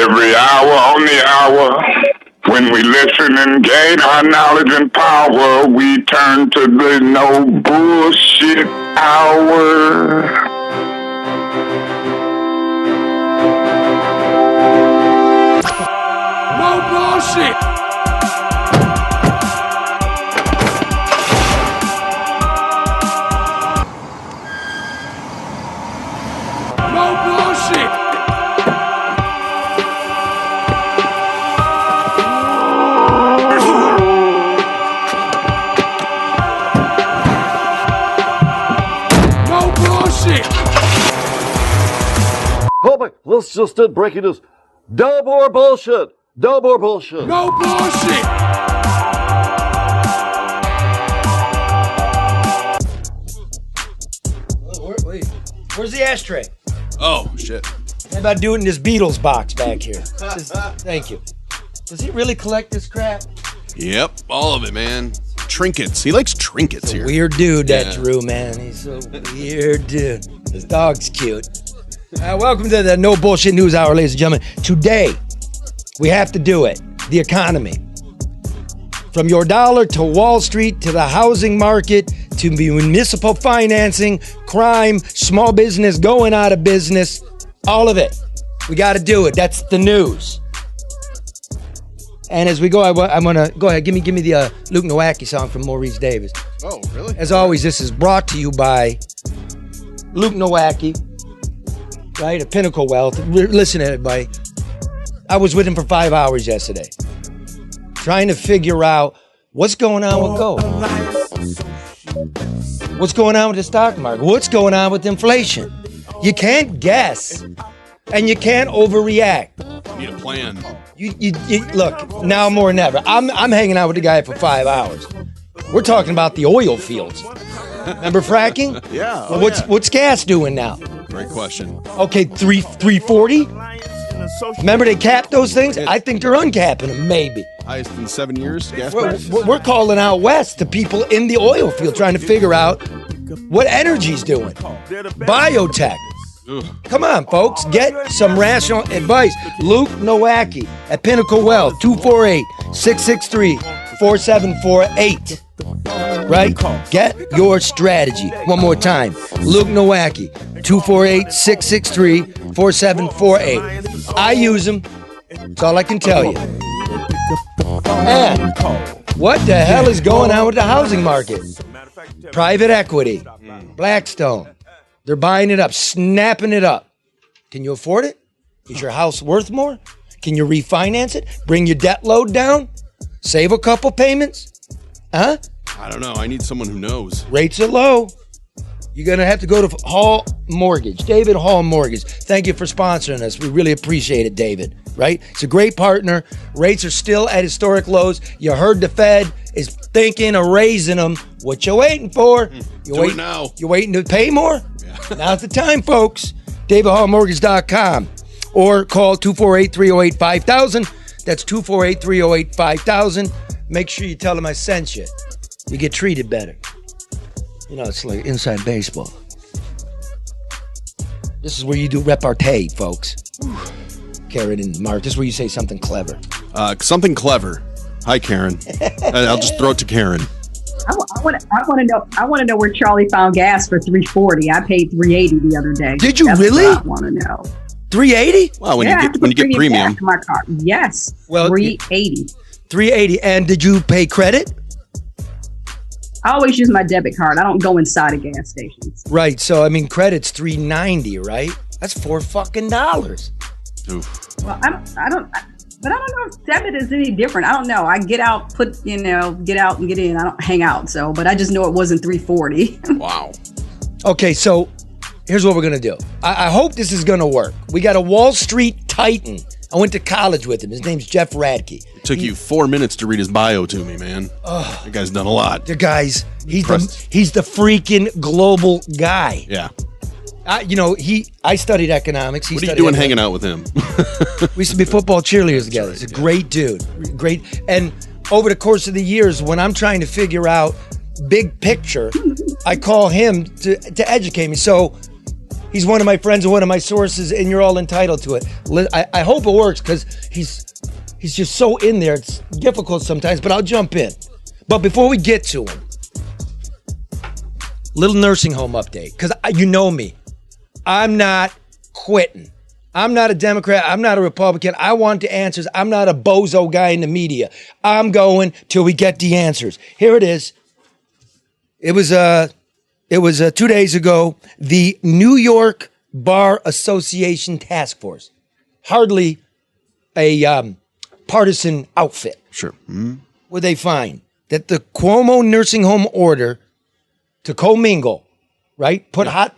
Every hour on the hour, when we listen and gain our knowledge and power, we turn to the no bullshit hour. No bullshit. No bullshit. No bullshit. Oh my, let's just did breaking news. No more bullshit. No more bullshit. No bullshit. Wait, where's the ashtray? Oh, shit. How about doing this Beatles box back here? Thank you. Does he really collect this crap? Yep, all of it, man. Trinkets. He likes trinkets here. Weird dude, that Yeah. Drew, man. He's a weird dude. His dog's cute. Welcome to the No Bullshit News Hour, ladies and gentlemen. Today, we have to do it. The economy. From your dollar to Wall Street to the housing market to municipal financing, crime, small business going out of business, all of it. We got to do it. That's the news. And as we go, I'm gonna go ahead. Give me the Luke Nowacki song from Maurice Davis. Oh, really? As always, this is brought to you by Luke Nowacki, right? At Pinnacle Wealth. Listen, everybody. I was with him for 5 hours yesterday, trying to figure out what's going on with gold, what's going on with the stock market, what's going on with inflation. You can't guess, and you can't overreact. Need a plan. You look, now more than ever. I'm hanging out with the guy for 5 hours. We're talking about the oil fields. Remember fracking? Yeah. Well, what's gas doing now? Great question. Okay, 340? Remember they capped those things? I think they're uncapping them, maybe. Highest in 7 years, gas prices. We're calling out west to people in the oil field trying to figure out what energy's doing. Biotech. Ugh. Come on, folks. Get some rational advice. Luke Nowacki at Pinnacle Wealth, 248-663-4748. Right? Get your strategy. One more time. Luke Nowacki, 248-663-4748. I use them. That's all I can tell you. And what the hell is going on with the housing market? Private equity. Blackstone. They're buying it up, snapping it up. Can you afford it? Is your house worth more? Can you refinance it? Bring your debt load down? Save a couple payments? Huh? I don't know. I need someone who knows. Rates are low. You're going to have to go to Hall Mortgage. David Hall Mortgage. Thank you for sponsoring us. We really appreciate it, David. Right? It's a great partner. Rates are still at historic lows. You heard the Fed is thinking of raising them. What you waiting for? Do it now. You waiting to pay more? Yeah. Now's the time, folks. DavidHallMortgage.com or call 248-308-5000. That's 248-308-5000. Make sure you tell them I sent you. You get treated better. You know, it's like inside baseball. This is where you do repartee, folks. Karen and Mark, this is where you say something clever. Something clever. Hi, Karen. I'll just throw it to Karen. I want to know where Charlie found gas for $3.40. I paid $3.80 the other day. Did you That's really? What I want to know. $3.80? Well, when you get premium. To my car. Yes. Well, $3.80. $3.80. And did you pay credit? I always use my debit card. I don't go inside of gas stations. Right. So I mean, credit's $3.90, right? That's $4 fucking. Oof. Well, I don't know if debit is any different. I don't know. I get out, get out and get in. I don't hang out. So, but I just know it wasn't $3.40. Wow. Okay, so here's what we're going to do. I hope this is going to work. We got a Wall Street titan. I went to college with him. His name's Jeff Radke. It took you 4 minutes to read his bio to me, man. That guy's done a lot. The guy's, he's the freaking global guy. Yeah. I studied economics. What are you doing hanging out with him? We used to be football cheerleaders together. He's a great dude. Great. And over the course of the years, when I'm trying to figure out big picture, I call him to educate me. So He's one of my friends and one of my sources, and you're all entitled to it. I hope it works because he's just so in there. It's difficult sometimes, but I'll jump in. But before we get to him, little nursing home update, because you know me. I'm not quitting. I'm not a Democrat. I'm not a Republican. I want the answers. I'm not a bozo guy in the media. I'm going till we get the answers. Here it is. It was 2 days ago. The New York Bar Association Task Force. Hardly a partisan outfit. Sure. Mm-hmm. What they find? That the Cuomo nursing home order to commingle, right? Put hot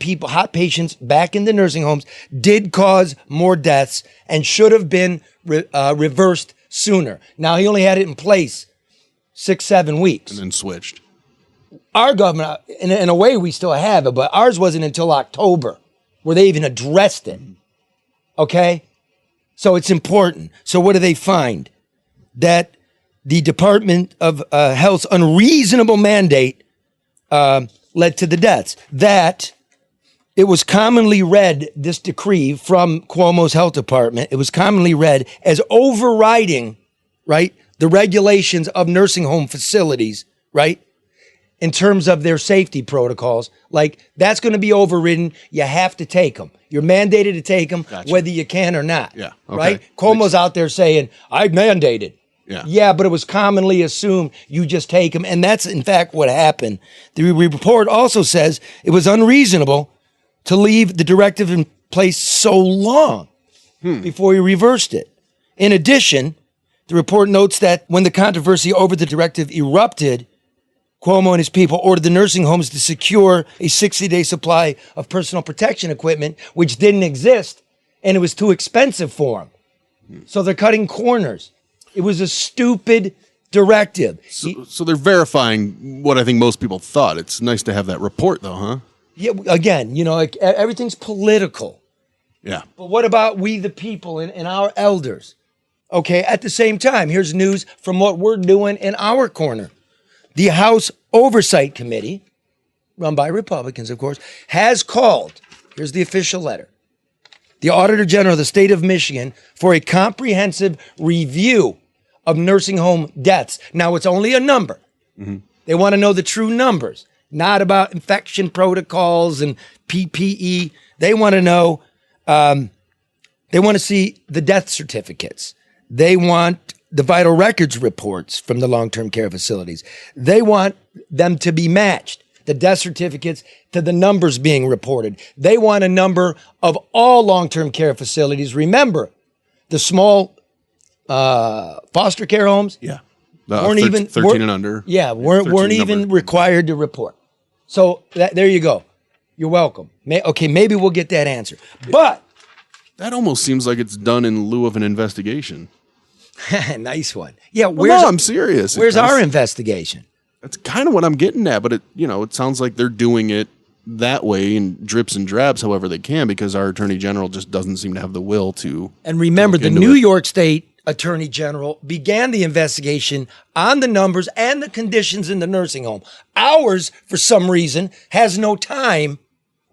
patients back in the nursing homes did cause more deaths and should have been reversed sooner. Now, he only had it in place 6-7 weeks. And then switched. Our government, in a way, we still have it, but ours wasn't until October where they even addressed it. Okay? So it's important. So what do they find? That the Department of Health's unreasonable mandate led to the deaths. That it was commonly read, this decree from Cuomo's health department, it was commonly read as overriding, right, the regulations of nursing home facilities, right, in terms of their safety protocols. Like, that's going to be overridden. You have to take them. You're mandated to take them, whether you can or not. Yeah. Okay. Right? Cuomo's out there saying, I mandated. Yeah, but it was commonly assumed you just take them. And that's, in fact, what happened. The report also says it was unreasonable to leave the directive in place so long before he reversed it. In addition, the report notes that when the controversy over the directive erupted, Cuomo and his people ordered the nursing homes to secure a 60-day supply of personal protection equipment, which didn't exist, and it was too expensive for them. So they're cutting corners. It was a stupid directive. So they're verifying what I think most people thought. It's nice to have that report, though, huh? Yeah. Again, like, everything's political. Yeah. But what about we, the people, and our elders? Okay. At the same time, here's news from what we're doing in our corner. The House Oversight Committee, run by Republicans, of course, has called, here's the official letter, the Auditor General of the state of Michigan for a comprehensive review of nursing home deaths. Now, it's only a number. Mm-hmm. They want to know the true numbers, not about infection protocols and PPE. They want to know, they want to see the death certificates. They want the vital records reports from the long-term care facilities. They want them to be matched, the death certificates to the numbers being reported. They want a number of all long-term care facilities. Remember, the small foster care homes, weren't even 13 and under. Yeah, weren't even required to report. So there you go. You're welcome. Maybe we'll get that answer. But that almost seems like it's done in lieu of an investigation. Nice one. Yeah, I'm serious. Where's our investigation? That's kind of what I'm getting at, but it sounds like they're doing it that way in drips and drabs, however they can, because our Attorney General just doesn't seem to have the will to. And remember, the New York State Attorney General began the investigation on the numbers and the conditions in the nursing home. Ours, for some reason, has no time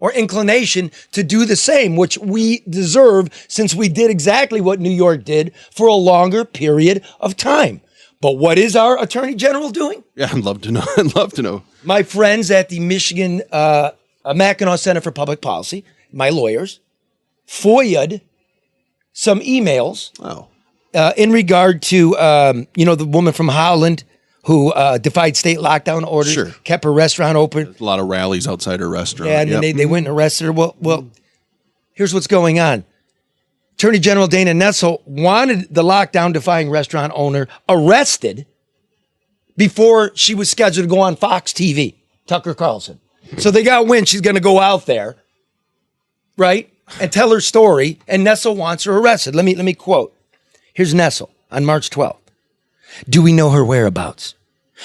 or inclination to do the same, which we deserve since we did exactly what New York did for a longer period of time. But what is our Attorney General doing? Yeah, I'd love to know. I'd love to know. My friends at the Michigan Mackinac Center for Public Policy, my lawyers, FOIA'd some emails in regard to, the woman from Holland who defied state lockdown orders, kept her restaurant open. There's a lot of rallies outside her restaurant. Yeah, and then they went and arrested her. Well, here's what's going on. Attorney General Dana Nessel wanted the lockdown-defying restaurant owner arrested before she was scheduled to go on Fox TV, Tucker Carlson. So they got wind she's going to go out there, right, and tell her story, and Nessel wants her arrested. Let me quote. Here's Nessel on March 12th. Do we know her whereabouts?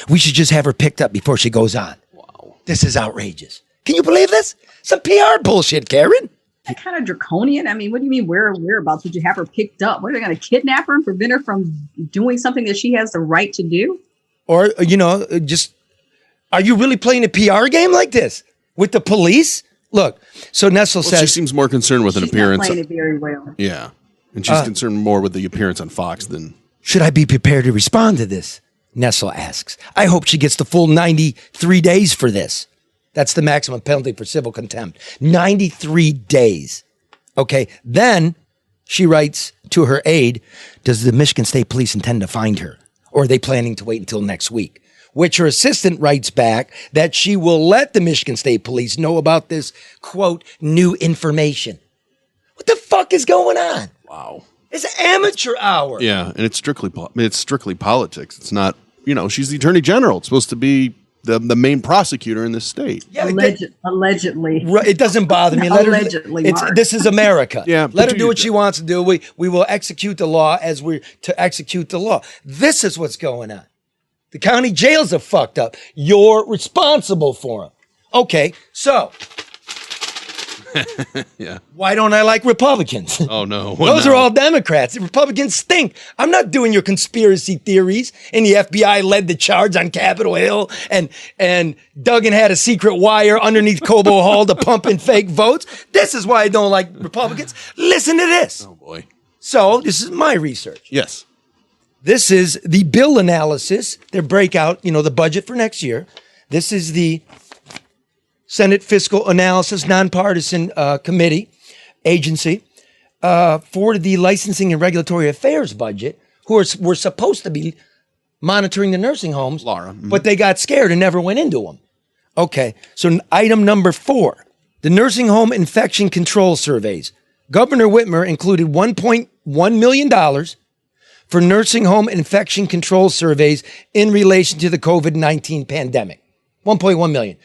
We should just have her picked up before she goes on. Wow. This is outrageous. Can you believe this? Some PR bullshit, Karen. That kind of draconian. I mean, what do you mean whereabouts? Would you have her picked up? What, are they going to kidnap her and prevent her from doing something that she has the right to do? Or, are you really playing a PR game like this with the police? Look, so Nessel Well, says she seems more concerned with an She's not appearance. playing it very well. Yeah. And she's concerned more with the appearance on Fox than. should I be prepared to respond to this? Nessel asks. I hope she gets the full 93 days for this. That's the maximum penalty for civil contempt. 93 days. Okay. Then she writes to her aide, does the Michigan State Police intend to find her? Or are they planning to wait until next week? Which her assistant writes back that she will let the Michigan State Police know about this, quote, new information. What the fuck is going on? Wow. It's amateur hour. Yeah. And it's strictly politics. It's not, she's the attorney general. It's supposed to be the main prosecutor in this state. Yeah, Allegedly. Right, it doesn't bother me. Let her, Allegedly, Mark. this is America. Yeah, let but her do what she wants to do. We will execute the law as we're to execute the law. This is what's going on. The county jails are fucked up. You're responsible for them. Okay, so Yeah. why don't I like Republicans? Oh, no. Those are all Democrats. The Republicans stink. I'm not doing your conspiracy theories. And the FBI led the charge on Capitol Hill and Duggan had a secret wire underneath Cobo Hall to pump in fake votes. This is why I don't like Republicans. Listen to this. Oh, boy. So this is my research. Yes. This is the bill analysis, their breakout, the budget for next year. This is the Senate Fiscal Analysis Nonpartisan Committee agency for the Licensing and Regulatory Affairs budget, who were supposed to be monitoring the nursing homes, Laura. but they got scared and never went into them. Okay, so item number 4, the nursing home infection control surveys. Governor Whitmer included $1.1 million for nursing home infection control surveys in relation to the COVID-19 pandemic. 1.1 million.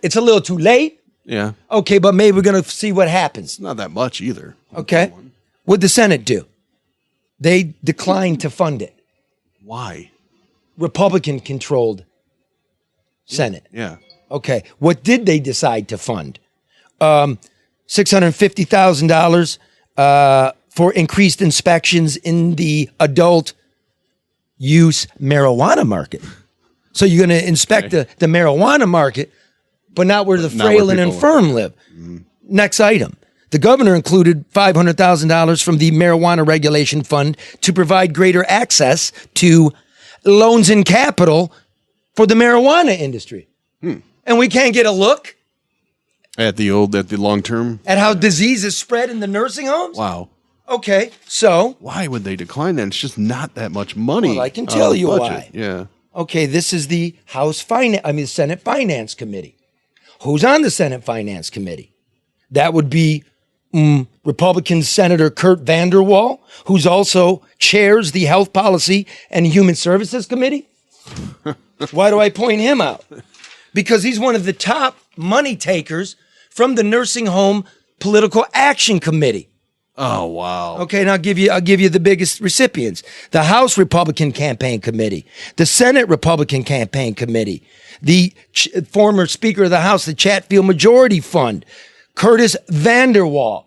It's a little too late. Yeah. Okay, but maybe we're going to see what happens. Not that much either. Okay. What'd the Senate do? They declined to fund it. Why? Republican controlled Senate. Yeah. Okay. What did they decide to fund? $650,000 for increased inspections in the adult use marijuana market. So you're going to inspect the marijuana market, but not where the frail and infirm live. Next item. The governor included $500,000 from the Marijuana Regulation Fund to provide greater access to loans and capital for the marijuana industry. And we can't get a look At the long term? at how disease is spread in the nursing homes? Wow. Okay, so, Why would they decline that? It's just not that much money. Well, I can tell you budget. why. Yeah. okay, this is the Senate Finance Committee. Who's on the Senate Finance Committee? That would be Republican Senator Kurt Vanderwall, who's also chairs the Health Policy and Human Services Committee. Why do I point him out? Because he's one of the top money takers from the Nursing Home Political Action Committee. Oh, wow. Okay, and I'll give you the biggest recipients. The House Republican Campaign Committee, the Senate Republican Campaign Committee, the former Speaker of the House, the Chatfield Majority Fund, Curtis Vanderwall.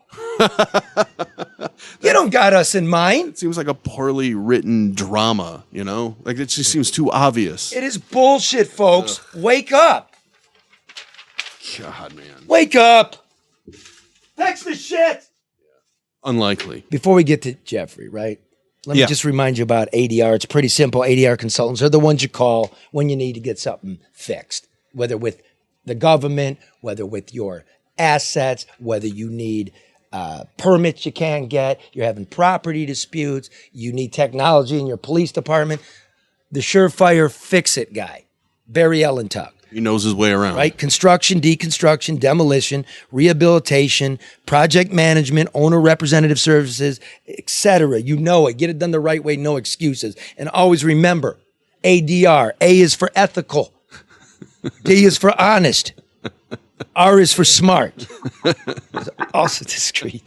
You don't got us in mind. It seems like a poorly written drama, Like it just seems too obvious. It is bullshit, folks. Wake up. God, man. Wake up. Fix the shit. Unlikely. Before we get to Jeffrey, right? Let me just remind you about ADR. It's pretty simple. ADR consultants are the ones you call when you need to get something fixed, whether with the government, whether with your assets, whether you need permits you can't get, you're having property disputes, you need technology in your police department. The surefire fix-it guy, Barry Ellentuck. He knows his way around. Right? Construction, deconstruction, demolition, rehabilitation, project management, owner representative services, etc. You know it. Get it done the right way, no excuses. And always remember, ADR. A is for ethical. D is for honest. R is for smart. It's also discreet.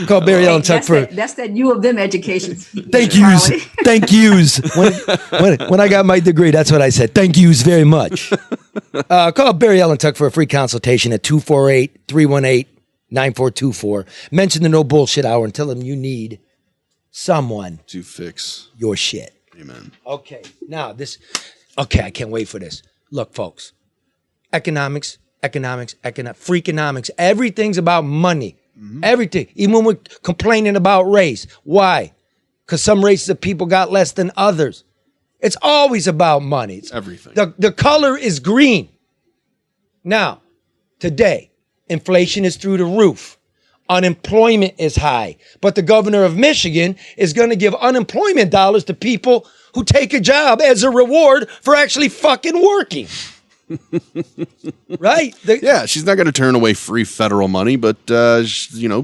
Call Barry Ellentuck for that's that U of them education. thank yous. Thank yous. When I got my degree, that's what I said. Thank yous very much. Call Barry Ellentuck for a free consultation at 248-318-9424. Mention the No Bullshit Hour and tell him you need someone to fix your shit. Amen. Okay, now I can't wait for this. Look, folks, economics, Freakonomics. Everything's about money. Everything. Even when we're complaining about race. Why? Because some races of people got less than others. It's always about money. It's everything. The color is green. Now, today, inflation is through the roof. Unemployment is high. But the governor of Michigan is going to give unemployment dollars to people who take a job as a reward for actually fucking working. Right? Yeah, she's not going to turn away free federal money, but,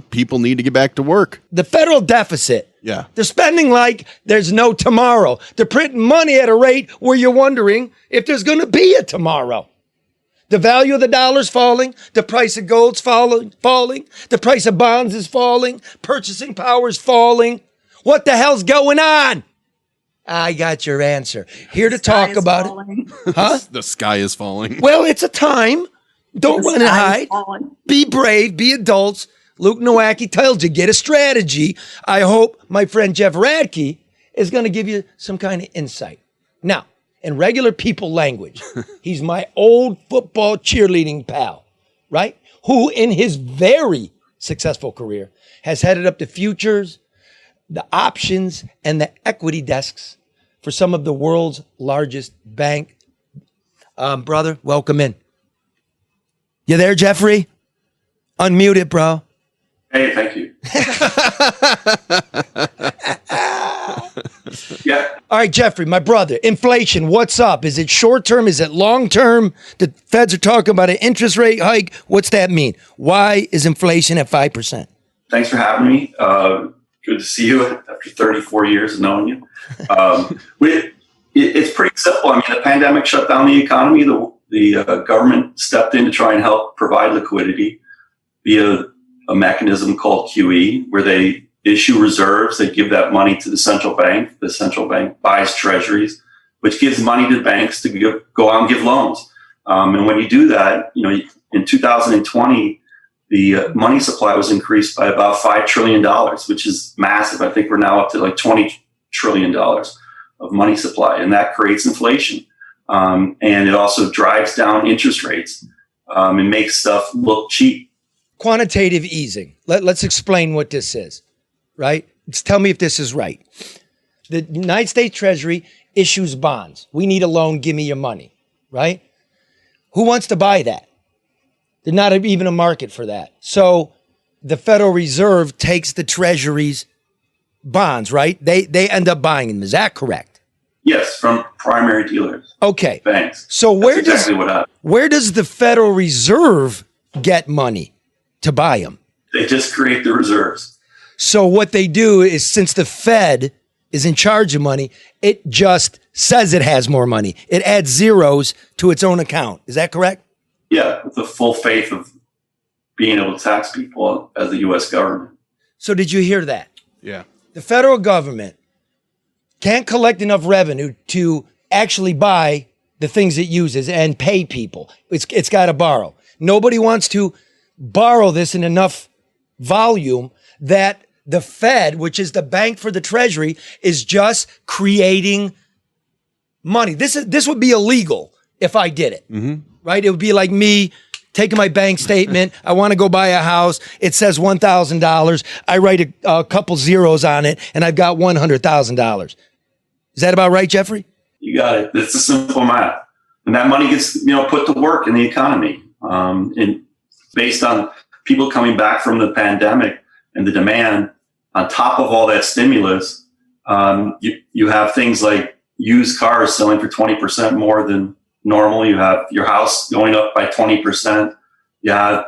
people need to get back to work. The federal deficit. Yeah. They're spending like there's no tomorrow. They're printing money at a rate where you're wondering if there's going to be a tomorrow. The value of the dollar's falling. The price of gold's falling. The price of bonds is falling. Purchasing power is falling. What the hell's going on? I got your answer. Here to talk about it. Huh? The sky is falling. Well, it's a time. Don't run and hide. Be brave. Be adults. Luke Nowacki tells you, get a strategy. I hope my friend Jeff Radke is going to give you some kind of insight. Now, in regular people language, he's my old football cheerleading pal, right? Who in his very successful career has headed up the futures, the options, and the equity desks for some of the world's largest bank. Brother, welcome in. You there, Jeffrey? Unmute it, bro. Hey, thank you. Yeah. All right, Jeffrey, my brother, inflation, what's up? Is it short term? Is it long term? The feds are talking about an interest rate hike. What's that mean? Why is inflation at 5%? Thanks for having me. Good to see you after 34 years of knowing you. It's pretty simple. I mean, the pandemic shut down the economy. The government stepped in to try and help provide liquidity via a mechanism called QE, where they issue reserves. They give that money to the central bank. The central bank buys treasuries, which gives money to the banks to go out and give loans. And when you do that, in 2020, the money supply was increased by about $5 trillion, which is massive. I think we're now up to like $20 trillion of money supply, and that creates inflation. And it also drives down interest rates and makes stuff look cheap. Quantitative easing. Let's explain what this is, right? Tell me if this is right. The United States Treasury issues bonds. We need a loan. Give me your money, right? Who wants to buy that? There's not even a market for that. So the Federal Reserve takes the Treasury's bonds, right? They end up buying them. Is that correct? Yes, from primary dealers. Okay. Banks. So where does the Federal Reserve get money to buy them? They just create the reserves. So what they do is, since the Fed is in charge of money, it just says it has more money. It adds zeros to its own account. Is that correct? Yeah, with the full faith of being able to tax people as the U.S. government. So did you hear that? Yeah. The federal government can't collect enough revenue to actually buy the things it uses and pay people. It's got to borrow. Nobody wants to borrow this in enough volume that the Fed, which is the bank for the Treasury, is just creating money. This would be illegal if I did it, right? It would be like me taking my bank statement. I want to go buy a house. It says $1,000. I write a couple zeros on it, and I've got $100,000. Is that about right, Jeffrey? You got it. It's a simple math. And that money gets put to work in the economy. And based on people coming back from the pandemic and the demand, on top of all that stimulus, you have things like used cars selling for 20% more than normal. You have your house going up by 20%. You have,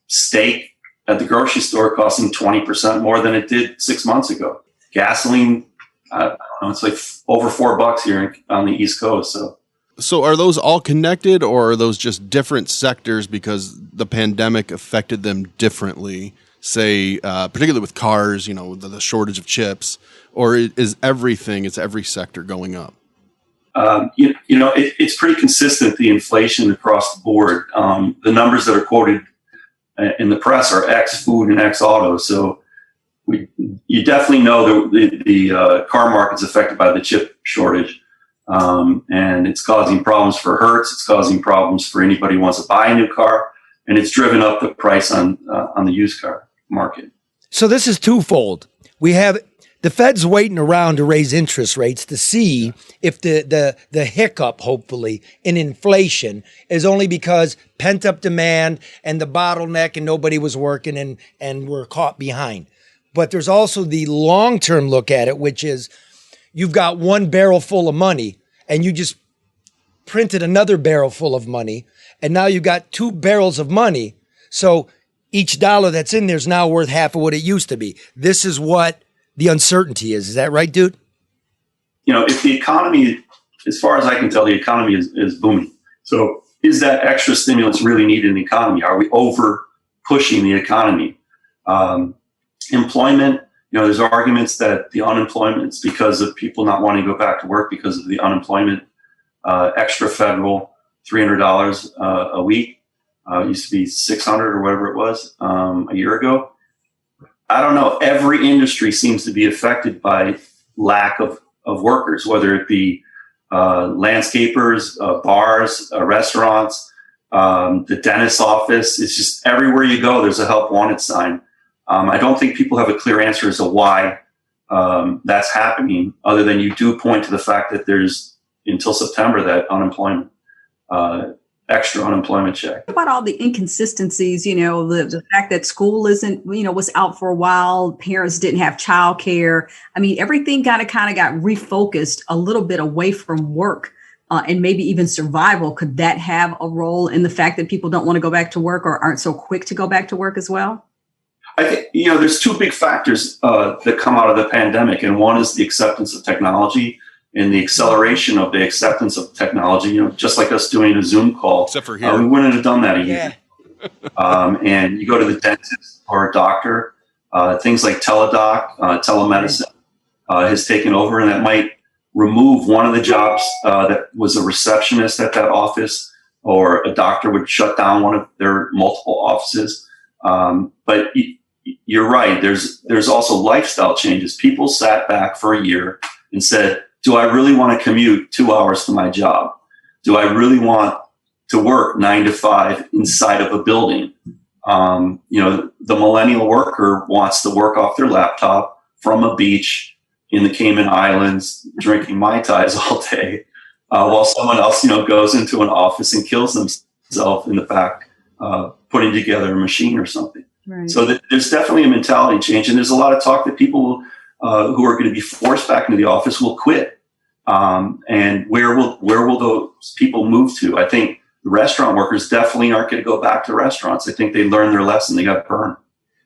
steak at the grocery store costing 20% more than it did 6 months ago. Gasoline, I don't know, it's like over $4 here on the East Coast. So are those all connected, or are those just different sectors because the pandemic affected them differently? Say, particularly with cars, the shortage of chips, or is every sector going up? It's pretty consistent, the inflation across the board. The numbers that are quoted in the press are X food and X auto. So you definitely know the car market's affected by the chip shortage. And it's causing problems for Hertz. It's causing problems for anybody who wants to buy a new car. And it's driven up the price on the used car market. So this is twofold. We have the Fed's waiting around to raise interest rates to see if the hiccup, hopefully, in inflation is only because pent-up demand and the bottleneck and nobody was working and we're caught behind. But there's also the long-term look at it, which is you've got one barrel full of money and you just printed another barrel full of money, and now you've got 2 barrels of money. So each dollar that's in there is now worth half of what it used to be. This is what the uncertainty is. Is that right, dude? If the economy, as far as I can tell, the economy is booming. So is that extra stimulus really needed in the economy? Are we over pushing the economy? Employment, there's arguments that the unemployment is because of people not wanting to go back to work because of the unemployment, extra federal $300 a week. Used to be 600 or whatever it was a year ago. I don't know. Every industry seems to be affected by lack of workers, whether it be landscapers, bars, restaurants, the dentist's office. It's just everywhere you go, there's a help wanted sign. I don't think people have a clear answer as to why that's happening, other than you do point to the fact that there's, until September, that unemployment, extra unemployment check. What about all the inconsistencies, the fact that school isn't, was out for a while, parents didn't have childcare. I mean, everything kind of got refocused a little bit away from work and maybe even survival. Could that have a role in the fact that people don't want to go back to work or aren't so quick to go back to work as well? I think, there's 2 big factors that come out of the pandemic, and one is the acceptance of technology and the acceleration of the acceptance of technology, just like us doing a Zoom call. Except for here. We wouldn't have done that a year. And you go to the dentist or a doctor, things like teledoc, telemedicine has taken over, and that might remove one of the jobs that was a receptionist at that office, or a doctor would shut down one of their multiple offices. But you're right. There's also lifestyle changes. People sat back for a year and said, do I really want to commute 2 hours to my job? Do I really want to work 9 to 5 inside of a building? The millennial worker wants to work off their laptop from a beach in the Cayman Islands, drinking Mai Tais all day, while someone else, goes into an office and kills themselves in the back, putting together a machine or something. Right. So there's definitely a mentality change, and there's a lot of talk that people who are going to be forced back into the office will quit. And where will those people move to? I think the restaurant workers definitely aren't going to go back to restaurants. I think they learned their lesson. They got burned.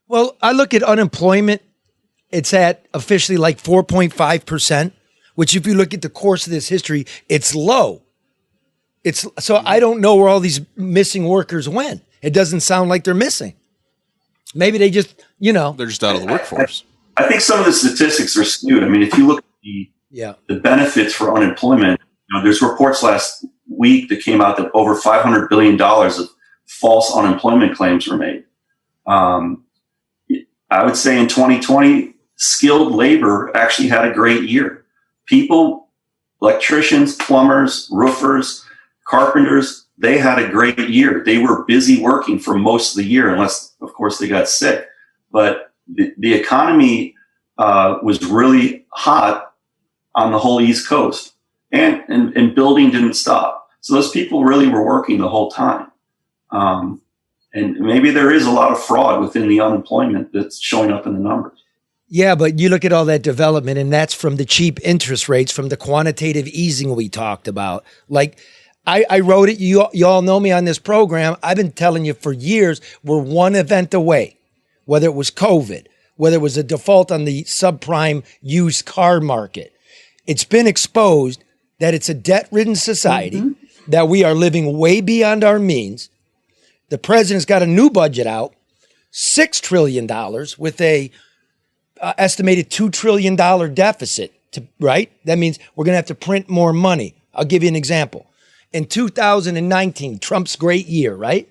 Well, I look at unemployment. It's at officially like 4.5%, which if you look at the course of this history, it's low. So I don't know where all these missing workers went. It doesn't sound like they're missing. Maybe they just, they're just out of the workforce. I think some of the statistics are skewed. I mean, if you look at the benefits for unemployment, there's reports last week that came out that over $500 billion of false unemployment claims were made. I would say in 2020, skilled labor actually had a great year. People, electricians, plumbers, roofers, carpenters, they had a great year. They were busy working for most of the year, unless, of course, they got sick. But the economy was really hot on the whole East Coast, and building didn't stop. So those people really were working the whole time. And maybe there is a lot of fraud within the unemployment that's showing up in the numbers. Yeah, but you look at all that development, and that's from the cheap interest rates, from the quantitative easing we talked about. Like, I wrote it. You all know me on this program. I've been telling you for years, we're one event away, whether it was COVID, whether it was a default on the subprime used car market. It's been exposed that it's a debt-ridden society, that we are living way beyond our means. The president's got a new budget out, $6 trillion with a estimated $2 trillion deficit, right? That means we're going to have to print more money. I'll give you an example. In 2019, Trump's great year, right?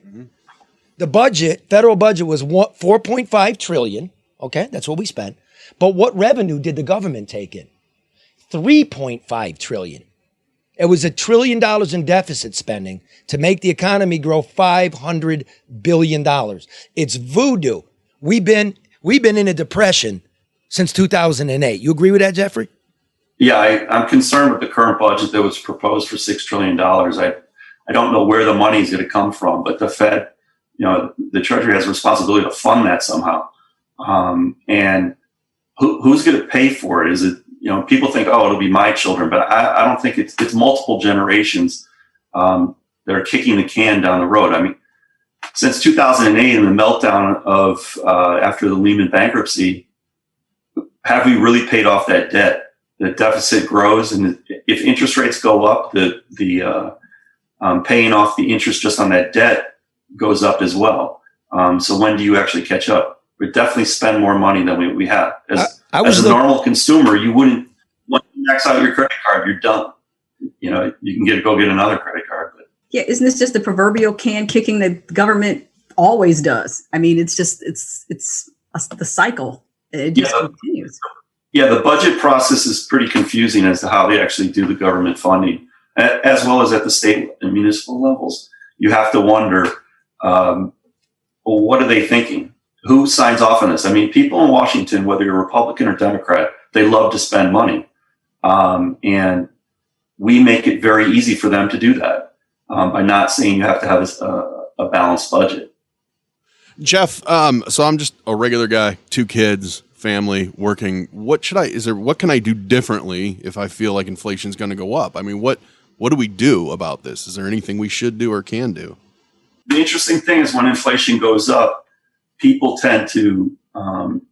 The federal budget was 4.5 trillion. Okay, that's what we spent. But what revenue did the government take in? 3.5 trillion. It was $1 trillion in deficit spending to make the economy grow $500 billion. It's voodoo. We've been in a depression since 2008. You agree with that, Jeffrey? Yeah, I'm concerned with the current budget that was proposed for $6 trillion. I don't know where the money is going to come from, but the Fed, the Treasury has a responsibility to fund that somehow. And who's going to pay for it? Is it, people think, oh, it'll be my children, but I don't think it's multiple generations that are kicking the can down the road. I mean, since 2008 and the meltdown of after the Lehman bankruptcy, have we really paid off that debt? The deficit grows, and if interest rates go up, the paying off the interest just on that debt goes up as well. So when do you actually catch up? We definitely spend more money than we have. As a normal consumer, you wouldn't, once you max out your credit card, you're done. You can go get another credit card. But. Yeah, isn't this just the proverbial can kicking that the government always does? I mean, it's the cycle. It just continues. Yeah, the budget process is pretty confusing as to how they actually do the government funding, as well as at the state and municipal levels. You have to wonder, well, what are they thinking? Who signs off on this? I mean, people in Washington, whether you're Republican or Democrat, they love to spend money. And we make it very easy for them to do that by not saying you have to have a balanced budget. Jeff, so I'm just a regular guy, 2 kids, family, working. What can I do differently if I feel like inflation's going to go up? I mean, what do we do about this? Is there anything we should do or can do? The interesting thing is when inflation goes up, people tend to,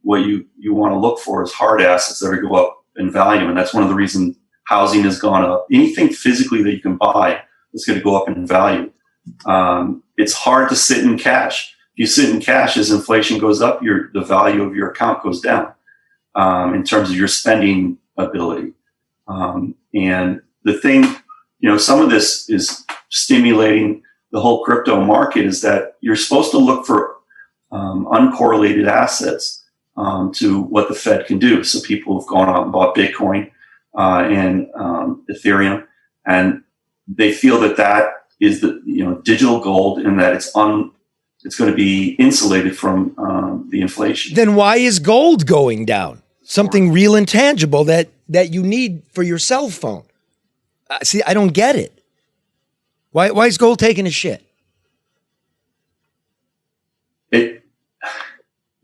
what you want to look for is hard assets that go up in value. And that's one of the reasons housing has gone up. Anything physically that you can buy is going to go up in value. It's hard to sit in cash. If you sit in cash, as inflation goes up, the value of your account goes down in terms of your spending ability. And the thing, some of this is stimulating the whole crypto market is that you're supposed to look for uncorrelated assets to what the Fed can do. So people have gone out and bought Bitcoin and Ethereum, and they feel that is the digital gold, and that it's going to be insulated from the inflation. Then why is gold going down? Something real and tangible that you need for your cell phone. See, I don't get it. Why is gold taking a shit?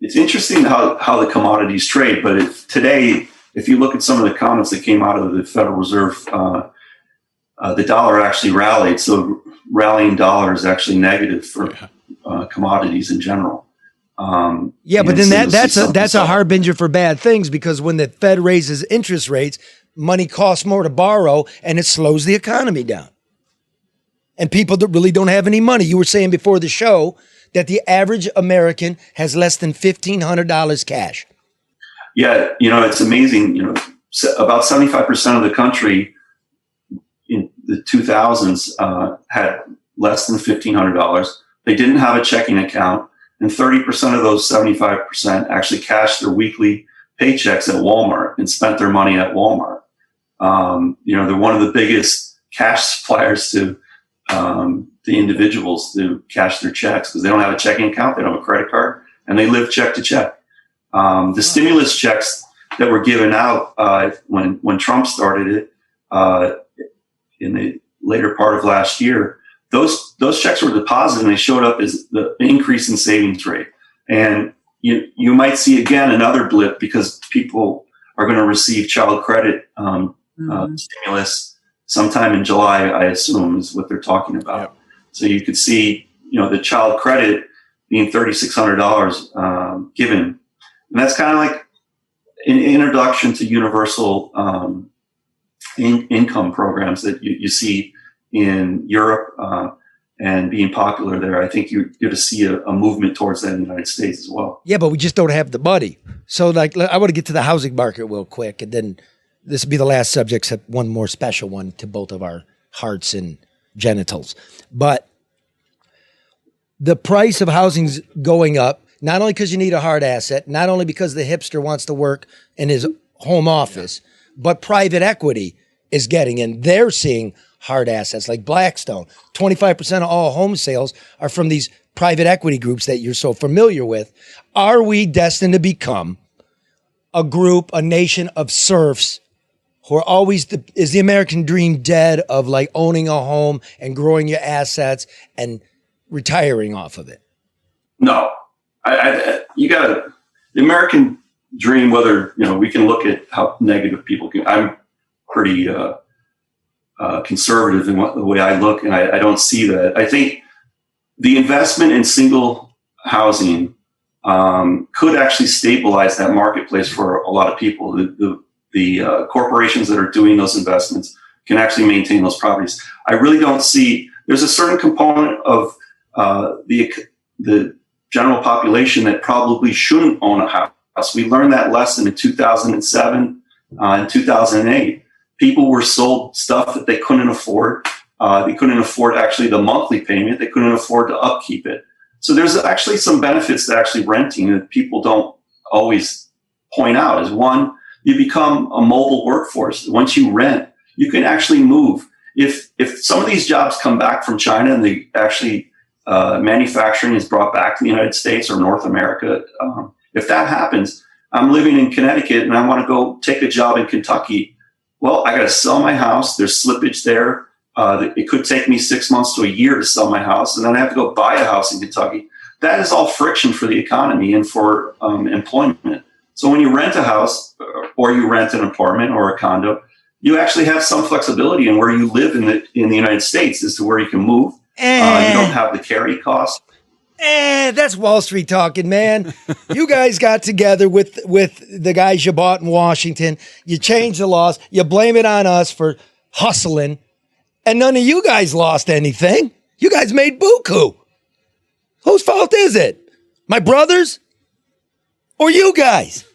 It's interesting how the commodities trade, but today, if you look at some of the comments that came out of the Federal Reserve, the dollar actually rallied. So rallying dollar is actually negative for commodities in general. But then that's a harbinger for bad things, because when the Fed raises interest rates, money costs more to borrow, and it slows the economy down. And people that really don't have any money. You were saying before the show that the average American has less than $1,500 cash. Yeah, it's amazing. About 75% of the country in the 2000s had less than $1,500. They didn't have a checking account, and 30% of those 75% actually cashed their weekly paychecks at Walmart and spent their money at Walmart. They're one of the biggest cash suppliers to the individuals to cash their checks because they don't have a checking account, they don't have a credit card, and they live check to check. The stimulus checks that were given out when Trump started it in the later part of last year, those checks were deposited and they showed up as the increase in savings rate. And you might see again another blip because people are going to receive child credit stimulus sometime in July, I assume, is what they're talking about. Yep. So you could see, the child credit being $3,600 given. And that's kind of like an introduction to universal income programs that you see in Europe and being popular there. I think you're to see a movement towards that in the United States as well. Yeah, but we just don't have the money. So I want to get to the housing market real quick, and then this will be the last subject, except one more special one to both of our hearts and genitals. But the price of housing's going up, not only because you need a hard asset, not only because the hipster wants to work in his home office, but private equity is getting in. They're seeing hard assets like Blackstone. 25% of all home sales are from these private equity groups that you're so familiar with. Are we destined to become a group, a nation of serfs who are always is the American dream dead of like owning a home and growing your assets and retiring off of it? No, you got to, the American dream, whether, we can look at how negative people can, I'm pretty conservative in the way I look, and I don't see that. I think the investment in single housing could actually stabilize that marketplace for a lot of people. The corporations that are doing those investments can actually maintain those properties. I really don't see, there's a certain component of the general population that probably shouldn't own a house. We learned that lesson in 2007 and 2008. People were sold stuff that they couldn't afford. They couldn't afford actually the monthly payment. They couldn't afford to upkeep it. So there's actually some benefits to actually renting that people don't always point out. Is one, you become a mobile workforce. Once you rent, you can actually move. If some of these jobs come back from China and they actually manufacturing is brought back to the United States or North America, if that happens, I'm living in Connecticut and I want to go take a job in Kentucky. Well, I got to sell my house. There's slippage there. It could take me 6 months to a year to sell my house, and then I have to go buy a house in Kentucky. That is all friction for the economy and for employment. So when you rent a house or you rent an apartment or a condo, you actually have some flexibility in where you live in the United States as to where you can move. You don't have the carry cost. That's Wall Street talking, man. You guys got together with the guys you bought in Washington. You changed the laws. You blame it on us for hustling. And none of you guys lost anything. You guys made buku. Whose fault is it? My brothers? Or you guys?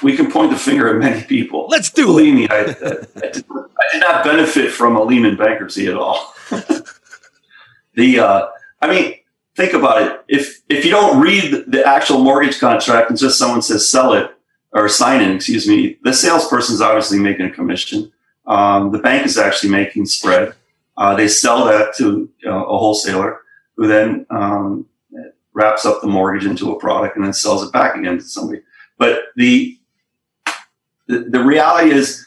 We can point the finger at many people. Let's do Believe me, I did not benefit from a Lehman bankruptcy at all. Think about it. If you don't read the actual mortgage contract and just someone says sell it or sign it, the salesperson's obviously making a commission. The bank is actually making spread. They sell that to a wholesaler who then wraps up the mortgage into a product and then sells it back again to somebody. But the reality is,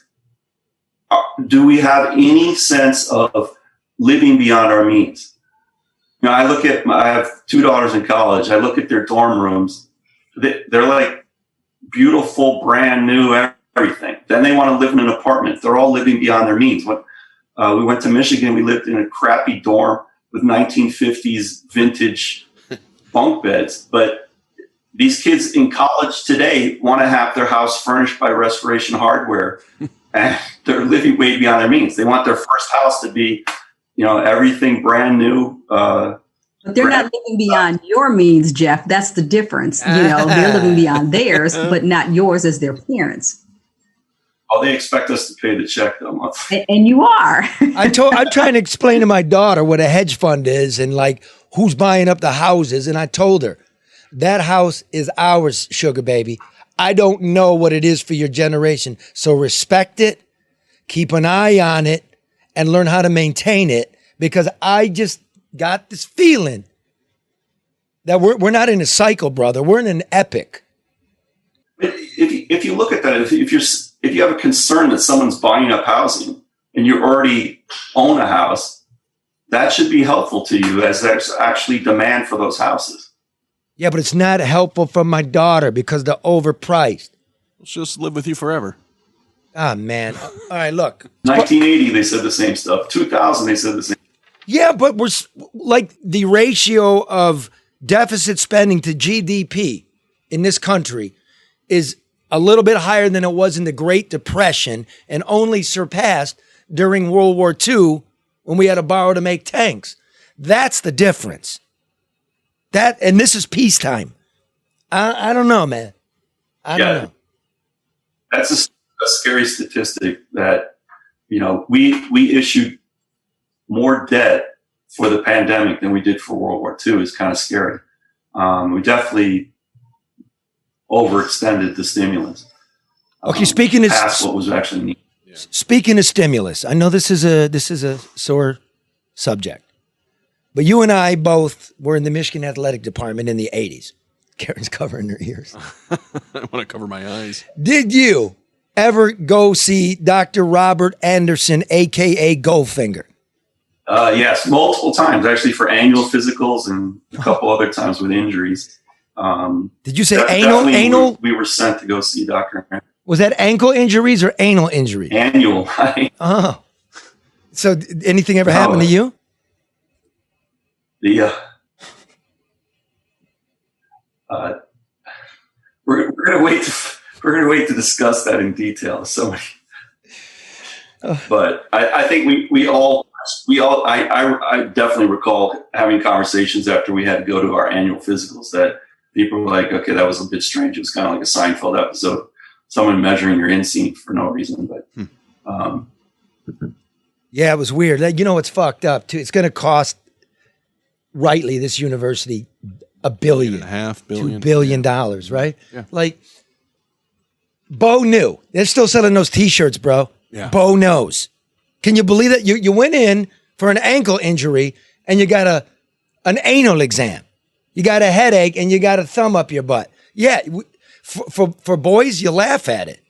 do we have any sense of living beyond our means? I have 2 daughters in college. I look at their dorm rooms. They're like beautiful, brand new, everything. Then they want to live in an apartment. They're all living beyond their means. When we went to Michigan, we lived in a crappy dorm with 1950s vintage bunk beds. But these kids in college today want to have their house furnished by Restoration Hardware, and they're living way beyond their means. They want their first house to be, everything brand new. But they're not living beyond your means, Jeff. That's the difference. They're living beyond theirs, but not yours as their parents. Oh, they expect us to pay the check though, month. And you are. I'm trying to explain to my daughter what a hedge fund is and like who's buying up the houses. And I told her that house is ours, sugar baby. I don't know what it is for your generation. So respect it, keep an eye on it, and learn how to maintain it, because I just got this feeling that we're not in a cycle, brother. We're in an epic. If you look at that, if you have a concern that someone's buying up housing and you already own a house, that should be helpful to you, as there's actually demand for those houses. Yeah, but it's not helpful for my daughter because they're overpriced. Let's just live with you forever. Ah, man. All right, look. 1980, they said the same stuff. 2000, they said the same. Yeah, but we're like the ratio of deficit spending to GDP in this country is a little bit higher than it was in the Great Depression, and only surpassed during World War II when we had to borrow to make tanks. That's the difference. And this is peacetime. I don't know, man. I don't know. That's a scary statistic that, we issued more debt for the pandemic than we did for World War II. Is kind of scary. We definitely overextended the stimulus. Okay, speaking past what was actually needed. Speaking of stimulus, I know this is a sore subject, but you and I both were in the Michigan Athletic Department in the 80s. Karen's covering her ears. I want to cover my eyes. Did you ever go see Dr. Robert Anderson, a.k.a. Goldfinger? Yes, multiple times, actually, for annual physicals and a couple other times with injuries. Did you say anal? We were sent to go see Dr. Was that ankle injuries or anal injuries? Annual. Oh. So anything ever happened to you? We're gonna wait. We're gonna wait to discuss that in detail. So many. But I think we all. I definitely recall having conversations after we had to go to our annual physicals that people were like, "Okay, that was a bit strange." It was kind of like a Seinfeld episode, someone measuring your inseam for no reason. But yeah, it was weird. You know, it's fucked up too. It's going to cost rightly this university $1 billion, $2 billion, right? Yeah. Like, Bo knew. They're still selling those T-shirts, bro. Yeah. Bo knows. Can you believe that? You went in for an ankle injury and you got an anal exam. You got a headache and you got a thumb up your butt. Yeah, for boys, you laugh at it.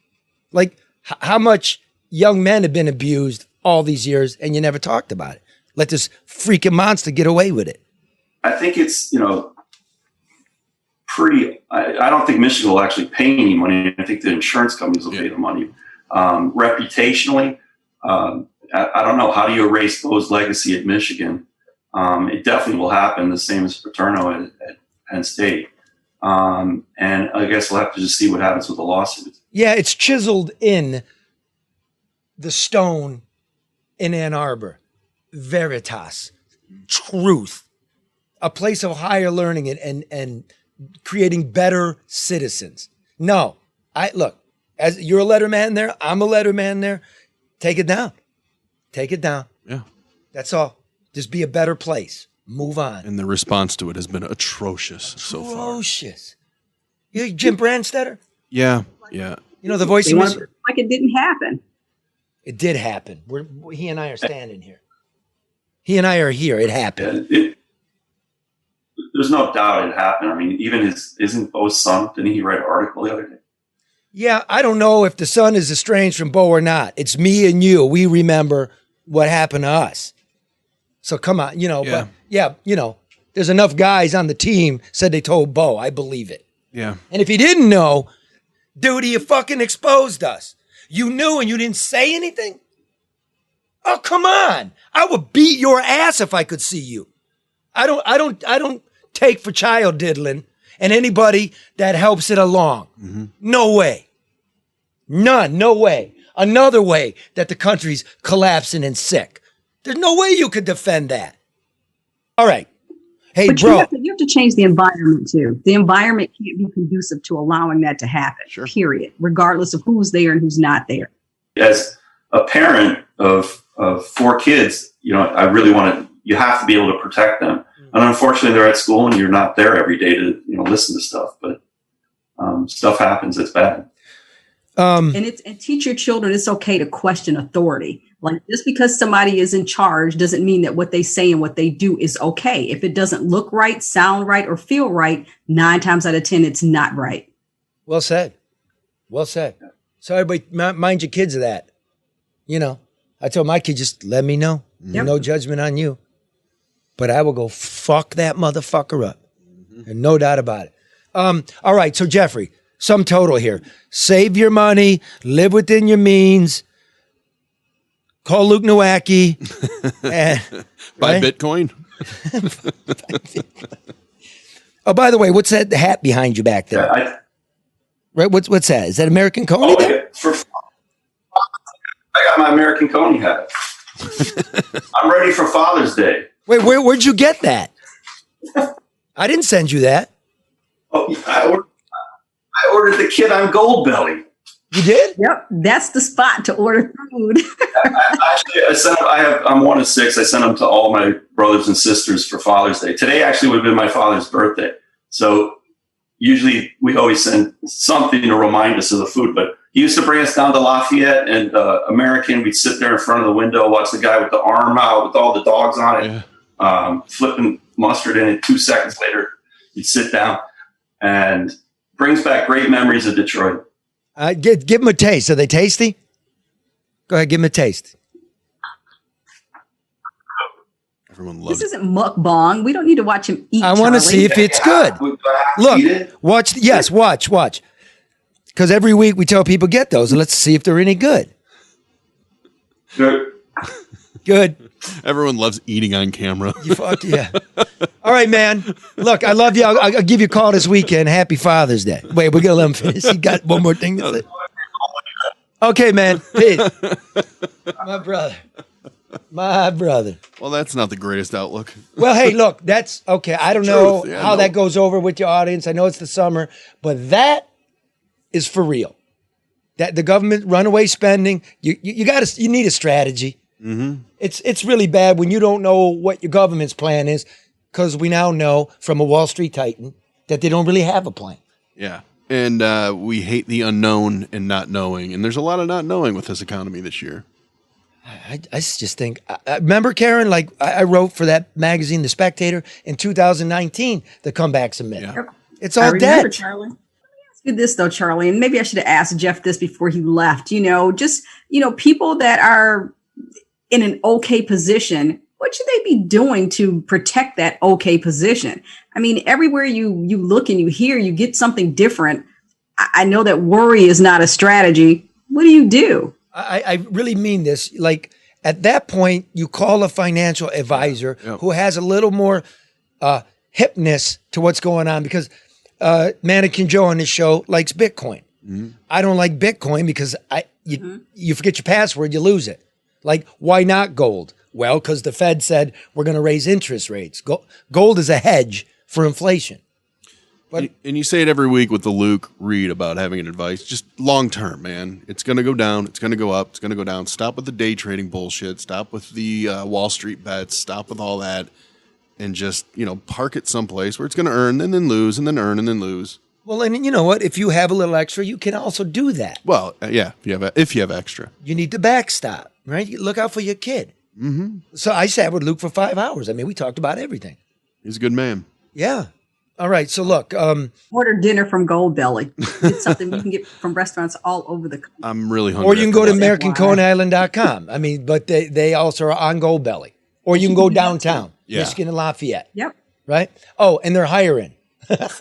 Like, how much young men have been abused all these years and you never talked about it. Let this freaking monster get away with it. I think it's, pretty. I don't think Michigan will actually pay any money. I think the insurance companies will pay the money. Reputationally, I don't know. How do you erase Bo's legacy at Michigan? It definitely will happen, the same as Paterno at Penn State. And I guess we'll have to just see what happens with the lawsuit. Yeah, it's chiseled in the stone in Ann Arbor. Veritas, truth, a place of higher learning and creating better citizens. No, look, as you're a letterman there, I'm a letterman there. Take it down. Take it down. Yeah. That's all. Just be a better place. Move on. And the response to it has been atrocious so far. Atrocious. You Jim Brandstetter? Yeah, yeah. You know the voice of Michigan? Like it didn't happen. It did happen. He and I are standing here. He and I are here. It happened. There's no doubt it happened. I mean, even isn't Bo's son, didn't he write an article the other day? Yeah, I don't know if the son is estranged from Bo or not. It's me and you. We remember what happened to us. So come on, but there's enough guys on the team said they told Bo. I believe it. Yeah. And if he didn't know, dude, you fucking exposed us. You knew and you didn't say anything? Oh, come on. I would beat your ass if I could see you. I don't take for child diddling and anybody that helps it along. Mm-hmm. No way. None. No way. Another way that the country's collapsing and sick. There's no way you could defend that. All right. Hey, but bro. You have to change the environment, too. The environment can't be conducive to allowing that to happen, period, regardless of who's there and who's not there. As a parent of 4 kids, I really you have to be able to protect them. And unfortunately, they're at school and you're not there every day to, listen to stuff. But stuff happens. It's bad. And teach your children it's okay to question authority. Like, just because somebody is in charge doesn't mean that what they say and what they do is okay. If it doesn't look right, sound right, or feel right, 9 times out of 10, it's not right. Well said. Well said. So everybody mind your kids of that. I told my kids, just let me know. Yep. No judgment on you. But I will go fuck that motherfucker up. Mm-hmm. And no doubt about it. All right, so Jeffrey, sum total here. Save your money, live within your means, call Luke Nowacki. Buy Bitcoin. Oh, by the way, what's that hat behind you back there? Yeah, right, what's that? Is that American Coney? I got my American Coney hat. I'm ready for Father's Day. Wait, where'd you get that? I didn't send you that. Oh, I ordered the kid on Goldbelly. You did? Yep, that's the spot to order food. I'm one of 6. I sent them to all my brothers and sisters for Father's Day. Today actually would have been my father's birthday. So usually we always send something to remind us of the food, but he used to bring us down to Lafayette and American. We'd sit there in front of the window, watch the guy with the arm out with all the dogs on it, flipping mustard in it. 2 seconds later, you'd sit down, and brings back great memories of Detroit. Give them a taste. Are they tasty? Go ahead, give them a taste. Everyone loves This isn't mukbang. We don't need to watch him eat. I want to see if it's good. Look, watch. Yes, watch. Because every week we tell people get those, and let's see if they're any good. Good. Everyone loves eating on camera. Yeah. All right, man. Look, I love you. I'll give you a call this weekend. Happy Father's Day. Wait, we're going to let him finish. He got one more thing to say. Okay, man. Peace. My brother. Well, that's not the greatest outlook. Well, hey, look, that's okay. I don't know how that goes over with your audience. I know it's the summer, but that is for real. That the government runaway spending, you need a strategy. Mm-hmm. It's really bad when you don't know what your government's plan is, because we now know from a Wall Street titan that they don't really have a plan. Yeah. And we hate the unknown and not knowing. And there's a lot of not knowing with this economy this year. I just think, remember, Karen, like I wrote for that magazine, The Spectator, in 2019, the comeback's a myth. Yeah. It's all dead. Charlie. Let me ask you this, though, Charlie, and maybe I should have asked Jeff this before he left. People that are in an okay position, what should they be doing to protect that okay position? I mean, everywhere you look and you hear, you get something different. I know that worry is not a strategy. What do you do? I really mean this. Like, at that point, you call a financial advisor who has a little more hipness to what's going on, because Mannequin Joe on this show likes Bitcoin. Mm-hmm. I don't like Bitcoin because you forget your password, you lose it. Like, why not gold? Well, because the Fed said we're going to raise interest rates. Gold is a hedge for inflation. But, and you say it every week with the Luke Reed about having an advice. Just long term, man. It's going to go down. It's going to go up. It's going to go down. Stop with the day trading bullshit. Stop with the Wall Street bets. Stop with all that. And just, park it someplace where it's going to earn and then lose and then earn and then lose. Well, and you know what? If you have a little extra, you can also do that. Well, yeah, if you have extra. You need the backstop, right? You look out for your kid. Mm-hmm. So I sat with Luke for 5 hours. I mean, we talked about everything. He's a good man. Yeah. All right. So look. Order dinner from Gold Belly. It's something you can get from restaurants all over the country. I'm really hungry. Or you can go to AmericanConeyIsland.com. I mean, but they also are on Gold Belly. Or you can go downtown, Michigan and Lafayette. Yep. Right? Oh, and they're hiring.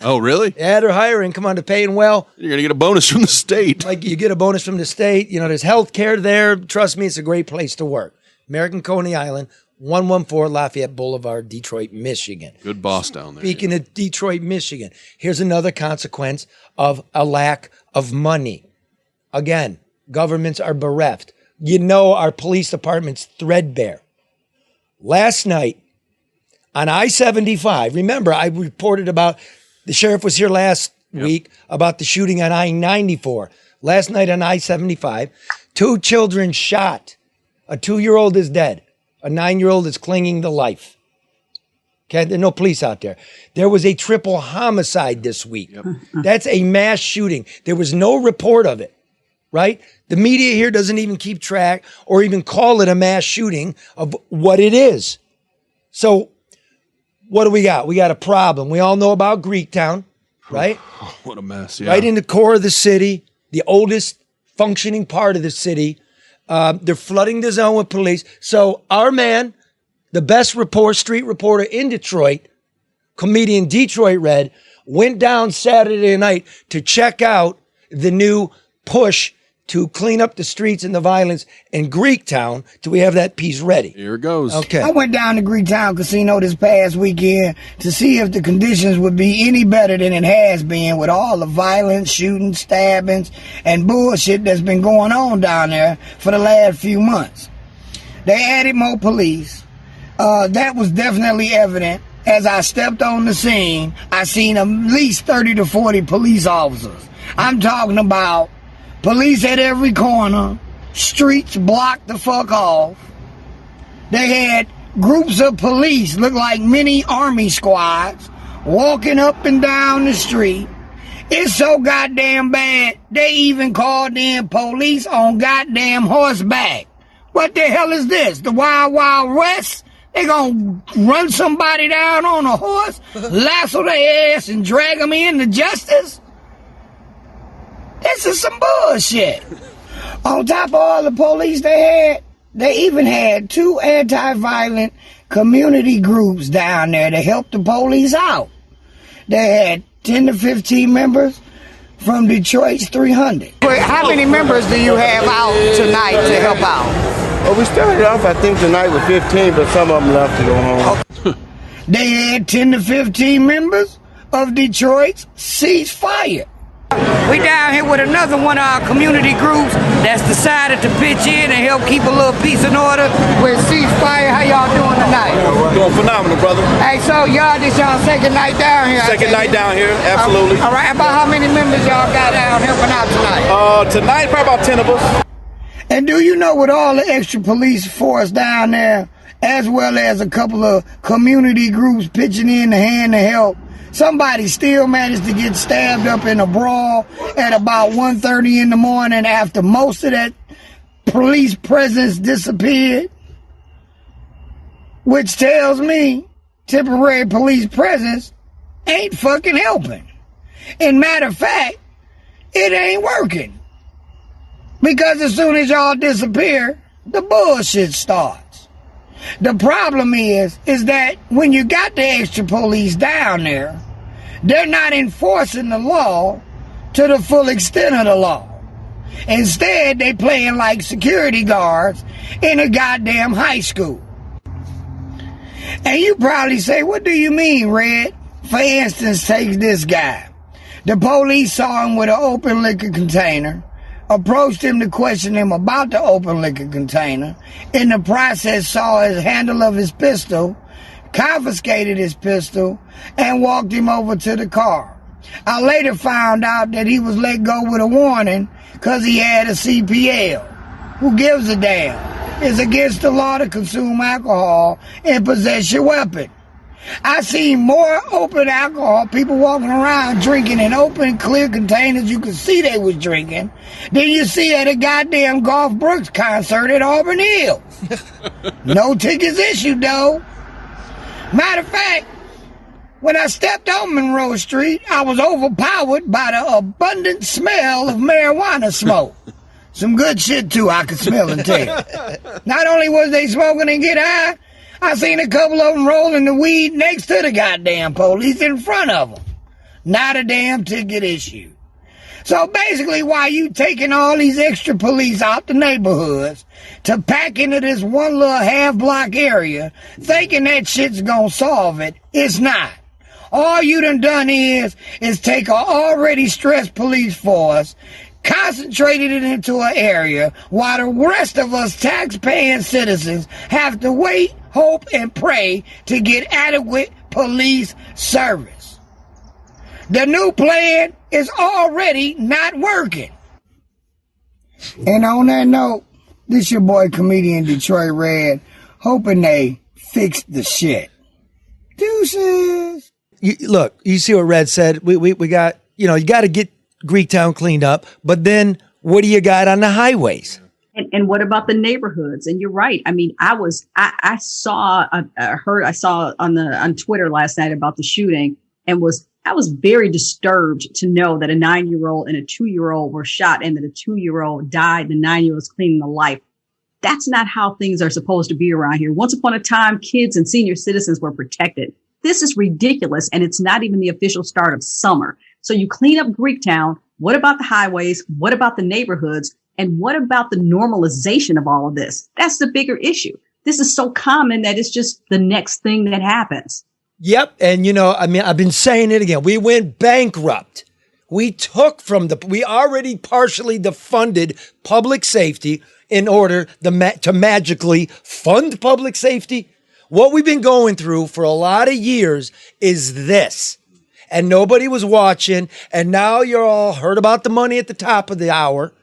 Oh, really? Yeah, they're hiring. Come on, they're paying well. You're going to get a bonus from the state. Like, you get a bonus from the state. There's health care there. Trust me, it's a great place to work. American Coney Island, 114 Lafayette Boulevard, Detroit, Michigan. Good boss down there. Speaking of Detroit, Michigan, here's another consequence of a lack of money. Again, governments are bereft. Our police department's threadbare. Last night on I-75, remember I reported about, the sheriff was here last week, about the shooting on I-94. Last night on I-75, 2 children shot. A 2-year-old is dead. A 9-year-old is clinging to life. Okay, there are no police out there. There was a triple homicide this week. Yep. That's a mass shooting. There was no report of it, right? The media here doesn't even keep track or even call it a mass shooting of what it is. So what do we got? We got a problem. We all know about Greektown, right? What a mess, yeah. Right in the core of the city, the oldest functioning part of the city. They're flooding the zone with police. So our man, the best street reporter in Detroit, comedian Detroit Red, went down Saturday night to check out the new push to clean up the streets and the violence in Greektown. Do we have that piece ready? Here it goes. Okay. I went down to Greektown Casino this past weekend to see if the conditions would be any better than it has been with all the violence, shooting, stabbings, and bullshit that's been going on down there for the last few months. They added more police. That was definitely evident. As I stepped on the scene, I seen at least 30 to 40 police officers. I'm talking about police at every corner, streets blocked the fuck off. They had groups of police, look like mini army squads, walking up and down the street. It's so goddamn bad, they even called in police on goddamn horseback. What the hell is this? The Wild Wild West? They gonna run somebody down on a horse, lasso their ass, and drag them into justice? This is some bullshit. On top of all the police they even had 2 anti-violent community groups down there to help the police out. They had 10 to 15 members from Detroit's 300. How many members do you have out tonight to help out? Well, we started off, I think, tonight with 15, but some of them left to go home. They had 10 to 15 members of Detroit's Cease Fire. We down here with another one of our community groups that's decided to pitch in and help keep a little peace and order with Cease Fire. How y'all doing tonight? Doing phenomenal, brother. Hey, so this y'all second night down here? Second night down here, absolutely. All right, about how many members y'all got down helping out tonight? Tonight, probably about 10 of us. And do you know, with all the extra police force down there, as well as a couple of community groups pitching in the hand to help, somebody still managed to get stabbed up in a brawl at about 1:30 in the morning after most of that police presence disappeared? Which tells me temporary police presence ain't fucking helping. And matter of fact, it ain't working. Because as soon as y'all disappear, the bullshit starts. The problem is that when you got the extra police down there, they're not enforcing the law to the full extent of the law. Instead, they playing like security guards in a goddamn high school. And you probably say, what do you mean, Red? For instance, take this guy. The police saw him with an open liquor container, approached him to question him about the open liquor container, in the process saw his handle of his pistol, confiscated his pistol, and walked him over to the car. I later found out that he was let go with a warning because he had a CPL. Who gives a damn? It's against the law to consume alcohol and possess your weapon. I seen more open alcohol, people walking around drinking in open, clear containers you could see they was drinking, than you see at a goddamn Garth Brooks concert at Auburn Hills. No tickets issued, though. Matter of fact, when I stepped on Monroe Street, I was overpowered by the abundant smell of marijuana smoke. Some good shit, too, I could smell and tell. Not only was they smoking and get high, I seen a couple of them rolling the weed next to the goddamn police in front of them. Not a damn ticket issue. So basically, while you taking all these extra police out the neighborhoods to pack into this one little half-block area, thinking that shit's gonna solve it, it's not. All you done is take a already stressed police force, concentrated it into an area while the rest of us tax-paying citizens have to wait, hope, and pray to get adequate police service. The new plan is already not working. And on that note, this your boy comedian Detroit Red, hoping they fix the shit. Deuces. Look, you see what Red said. We got, you got to get Greektown cleaned up, but then what do you got on the highways? And what about the neighborhoods? And you're right. I mean, I saw on Twitter last night about the shooting, and I was very disturbed to know that a 9-year-old and a 2-year-old were shot, and that a 2-year-old died. The 9-year-old's cleaning the life. That's not how things are supposed to be around here. Once upon a time, kids and senior citizens were protected. This is ridiculous, and it's not even the official start of summer. So you clean up Greektown. What about the highways? What about the neighborhoods? And what about the normalization of all of this? That's the bigger issue. This is so common that it's just the next thing that happens. Yep. And, I've been saying it again. We went bankrupt. We took we already partially defunded public safety in order to magically fund public safety. What we've been going through for a lot of years is this. And nobody was watching. And now you're all heard about the money at the top of the hour,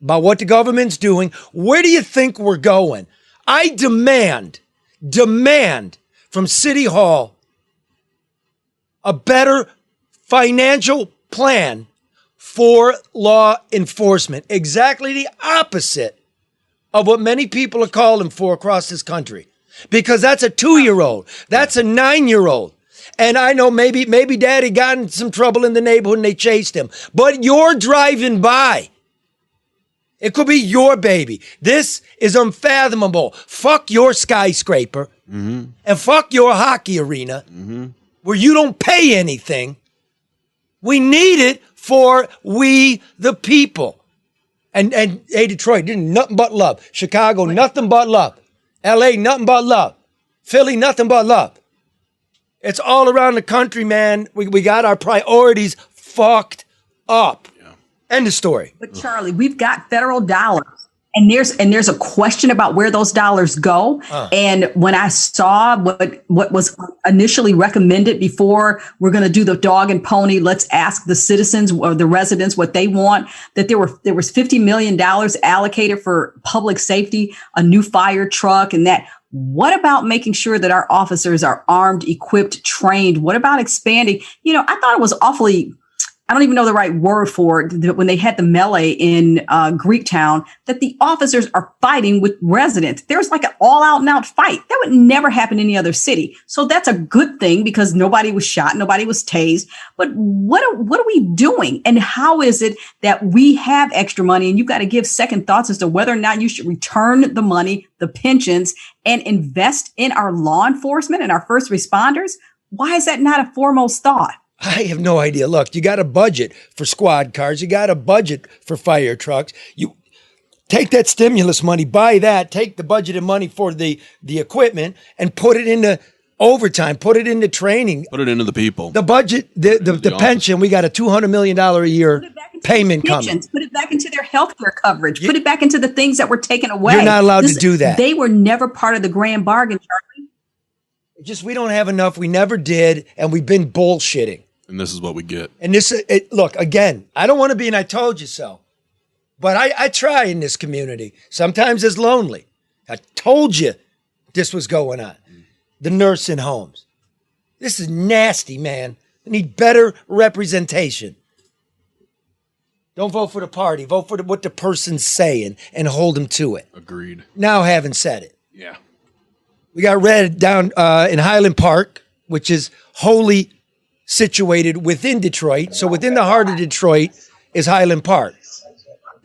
about what the government's doing. Where do you think we're going? I demand from City Hall a better financial plan for law enforcement. Exactly the opposite of what many people are calling for across this country. Because that's a 2-year-old. That's a 9-year-old. And I know maybe daddy got in some trouble in the neighborhood and they chased him. But you're driving by. It could be your baby. This is unfathomable. Fuck your skyscraper and fuck your hockey arena where you don't pay anything. We need it for we the people. And hey, Detroit, nothing but love. Chicago, nothing but love. LA, nothing but love. Philly, nothing but love. It's all around the country, man. We got our priorities fucked up. Yeah. End of story. But Charlie, we've got federal dollars. And there's a question about where those dollars go. And when I saw what was initially recommended before we're going to do the dog and pony, let's ask the citizens or the residents what they want, that there was $50 million allocated for public safety, a new fire truck, and that. What about making sure that our officers are armed, equipped, trained? What about expanding? You know, I thought it was awfully, I don't even know the right word for it, that when they had the melee in Greektown, that the officers are fighting with residents. There's like an all-out and out fight. That would never happen in any other city. So that's a good thing because nobody was shot, nobody was tased. But what are we doing? And how is it that we have extra money and you've got to give second thoughts as to whether or not you should return the money, the pensions, and invest in our law enforcement and our first responders? Why is that not a foremost thought? I have no idea. Look, you got a budget for squad cars. You got a budget for fire trucks. You take that stimulus money, buy that, take the budgeted money for the equipment and put it into overtime, put it into training. Put it into the people. The budget, the pension, we got a $200 million a year payment coming. Put it back into their health care coverage. Put it back into the things that were taken away. You're not allowed to do that. They were never part of the grand bargain, Charlie. Just we don't have enough. We never did. And we've been bullshitting. And this is what we get. And look, again, I don't want to be an I told you so, but I try in this community. Sometimes it's lonely. I told you this was going on. The nursing homes. This is nasty, man. I need better representation. Don't vote for the party. Vote for what the person's saying and hold them to it. Agreed. Now, having said it. Yeah. We got Red down in Highland Park, which is wholly situated within Detroit. So within the heart of Detroit is Highland Park.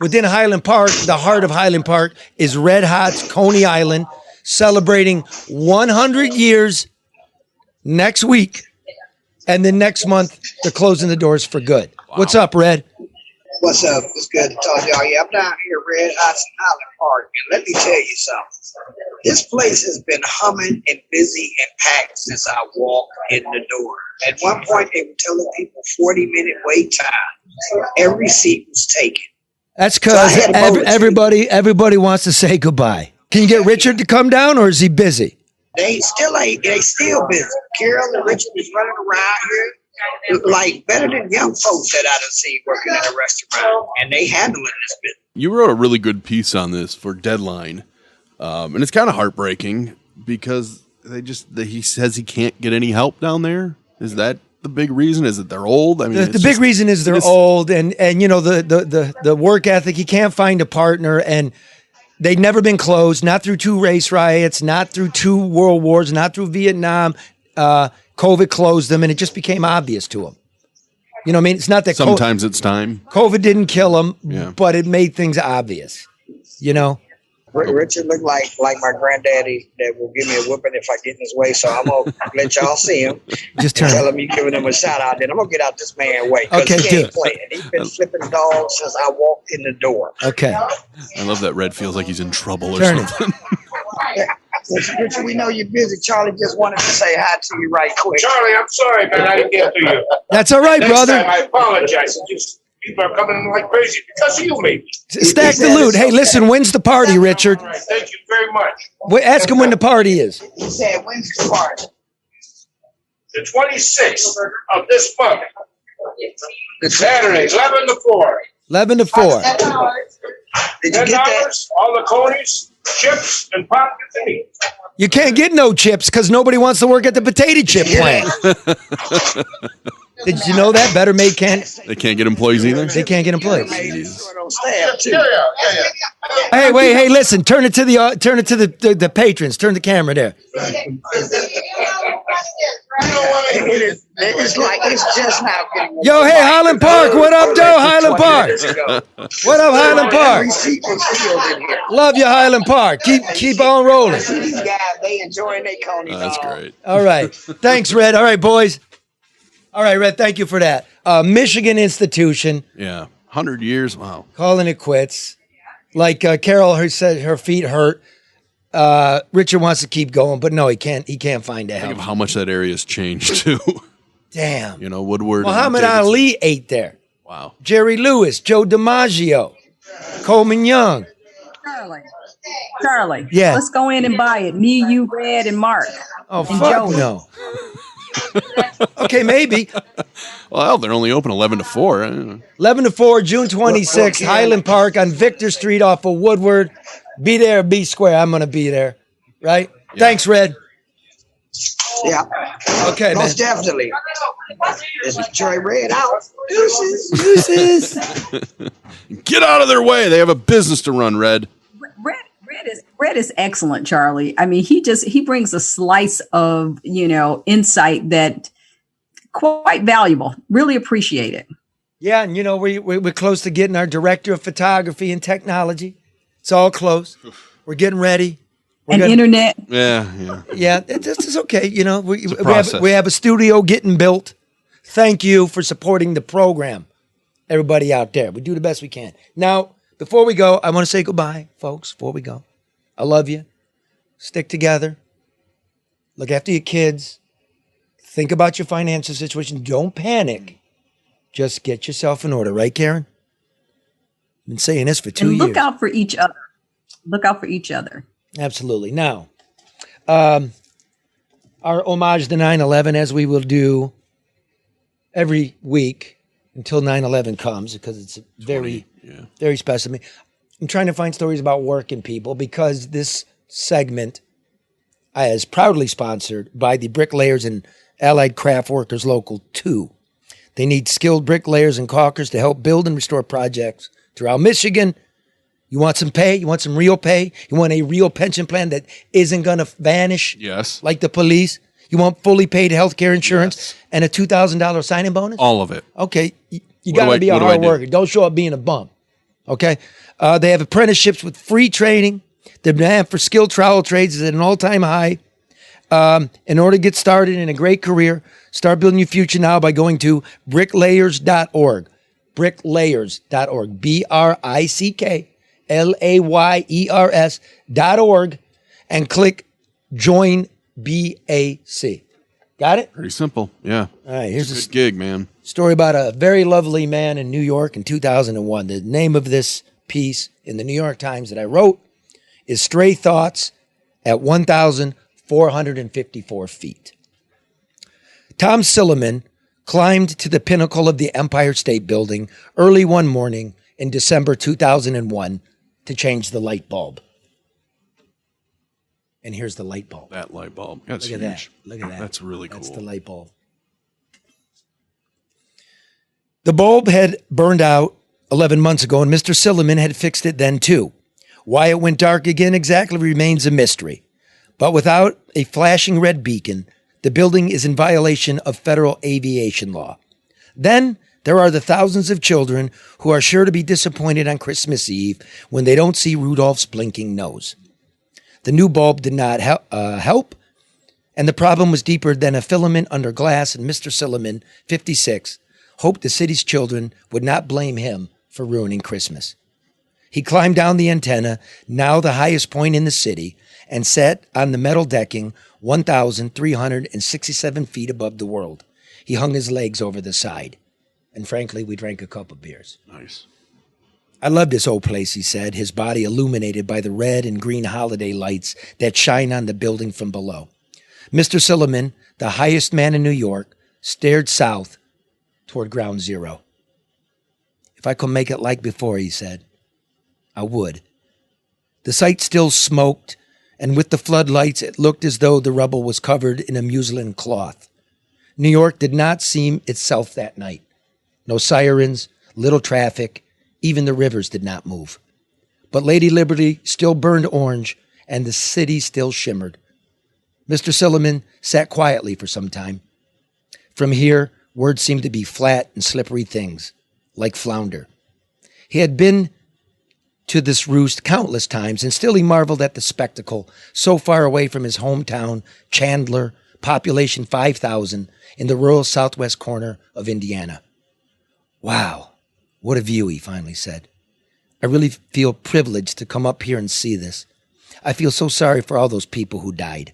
Within Highland Park, the heart of Highland Park is Red Hot's Coney Island, celebrating 100 years next week. And then next month, they're closing the doors for good. Wow. What's up, Red? What's up? It's good to talk to y'all. Yeah, I'm down here at Red Hot's in Highland Park. And let me tell you something. This place has been humming and busy and packed since I walked in the door. At one point, they were telling people 40-minute wait time. Every seat was taken. That's because everybody wants to say goodbye. Can you get Richard to come down, or is he busy? They still busy. Carol and Richard is running around here like better than young folks that I done seen working in a restaurant, and they handling this business. You wrote a really good piece on this for Deadline, and it's kind of heartbreaking because he says he can't get any help down there. Is that the big reason? Is it they're old? I mean, the big reason is they're old, and you know the work ethic. He can't find a partner, and they've never been closed. Not through 2 race riots, not through 2 world wars, not through Vietnam. COVID closed them, and it just became obvious to him. You know what I mean? It's not that sometimes it's time. COVID didn't kill him, but it made things obvious. You know. Richard looked like my granddaddy that will give me a whooping if I get in his way. So I'm going to let y'all see him. Just tell him you're giving him a shout out. Then I'm going to get out this man's way. Okay, he ain't playing. He's been flipping dogs since I walked in the door. Okay. I love that Red feels like he's in trouble or something. Richard, we know you're busy. Charlie just wanted to say hi to you right quick. Charlie, I'm sorry, man. I didn't get to you. That's all right, brother. Next time, I apologize. People are coming in like crazy because of you, maybe. Stack the loot. Hey, listen, when's the party, Richard? All right, thank you very much. Ask him when the party is. He said, when's the party? The 26th of this month. Saturday, 11 to 4. 11 to 4. Did you get that? $10, all the conies, chips, and popcorn and meat. You can't get no chips because nobody wants to work at the potato chip plant. Did you know that? Better Made can't. They can't get employees either? They can't get employees. Yeah. Hey, wait, hey, listen. Turn it to the patrons. Turn the camera there. It's like it's just now getting. Yo, hey, Highland Park. What up, Joe? Highland Park. What up, Highland Park? Love you, Highland Park. Keep on rolling. These guys, they enjoying their conies. That's great. All right. Thanks, Red. All right, boys. All right, Red, thank you for that. Michigan institution. Yeah. 100 years. Wow. Calling it quits. Like Carol said, her feet hurt. Richard wants to keep going, but no, he can't. He can't find a help. Think of how much that area has changed, too. Damn. You know, Woodward. Muhammad Ali ate there. Wow. Jerry Lewis, Joe DiMaggio, Coleman Young. Charlie. Yeah. Let's go in and buy it. Me, you, Red, and Mark. Oh, and fuck Joey. no. Okay, maybe. Well, they're only open 11 to 4. 11 to 4, June 26th, Highland Park on Victor Street off of Woodward. Be there, be square. I'm going to be there. Right? Yeah. Thanks, Red. Yeah. Okay, most definitely. This is Troy Red out. Deuces. Get out of their way. They have a business to run, Red. Red is excellent, Charlie. I mean, he brings a slice of, insight that quite valuable. Really appreciate it. Yeah, and we're close to getting our director of photography and technology. It's all close. We're getting ready. Internet. Yeah. Yeah, it's okay. We have a studio getting built. Thank you for supporting the program, everybody out there. We do the best we can. Now, before we go, I want to say goodbye, folks, before we go. I love you. Stick together. Look after your kids. Think about your financial situation. Don't panic. Just get yourself in order. Right, Karen? I've been saying this for 2 years. Look out for each other. Look out for each other. Absolutely. Now, our homage to 9/11, as we will do every week until 9/11 comes, because it's very special to me. I'm trying to find stories about working people because this segment is proudly sponsored by the Bricklayers and Allied Craft Workers Local 2. They need skilled bricklayers and caulkers to help build and restore projects throughout Michigan. You want some pay? You want some real pay? You want a real pension plan that isn't going to vanish? Yes. Like the police? You want fully paid health care insurance and a $2,000 signing bonus? All of it. Okay. You got to be a hard worker. Don't show up being a bum. Okay? They have apprenticeships with free training. The demand for skilled trowel trades is at an all-time high. In order to get started in a great career, start building your future now by going to bricklayers.org. Bricklayers.org. BRICKLAYERS.org and click Join BAC. Got it? Pretty simple. Yeah. All right. Here's a good gig, man. Story about a very lovely man in New York in 2001. The name of this piece in the New York Times that I wrote is Stray Thoughts at 1,454 feet. Tom Silliman climbed to the pinnacle of the Empire State Building early one morning in December 2001 to change the light bulb. And here's the light bulb. That light bulb. That's Look at huge. that. Look at that. That's really cool. That's the light bulb. The bulb had burned out 11 months ago, and Mr. Silliman had fixed it then too. Why it went dark again exactly remains a mystery. But without a flashing red beacon, the building is in violation of federal aviation law. Then there are the thousands of children who are sure to be disappointed on Christmas Eve when they don't see Rudolph's blinking nose. The new bulb did not help, and the problem was deeper than a filament under glass, and Mr. Silliman, 56, hoped the city's children would not blame him for ruining Christmas. He climbed down the antenna, now the highest point in the city, and sat on the metal decking 1,367 feet above the world. He hung his legs over the side. And frankly, we drank a couple of beers. Nice. I love this old place, he said, his body illuminated by the red and green holiday lights that shine on the building from below. Mr. Silliman, the highest man in New York, stared south toward ground zero. If I could make it like before, he said, I would. The site still smoked and with the floodlights, it looked as though the rubble was covered in a muslin cloth. New York did not seem itself that night. No sirens, little traffic, even the rivers did not move. But Lady Liberty still burned orange, and the city still shimmered. Mr. Silliman sat quietly for some time. From here, words seemed to be flat and slippery things, like flounder. He had been to this roost countless times, and still he marveled at the spectacle, so far away from his hometown, Chandler, population 5,000, in the rural southwest corner of Indiana. Wow, what a view, he finally said. I really feel privileged to come up here and see this. I feel so sorry for all those people who died.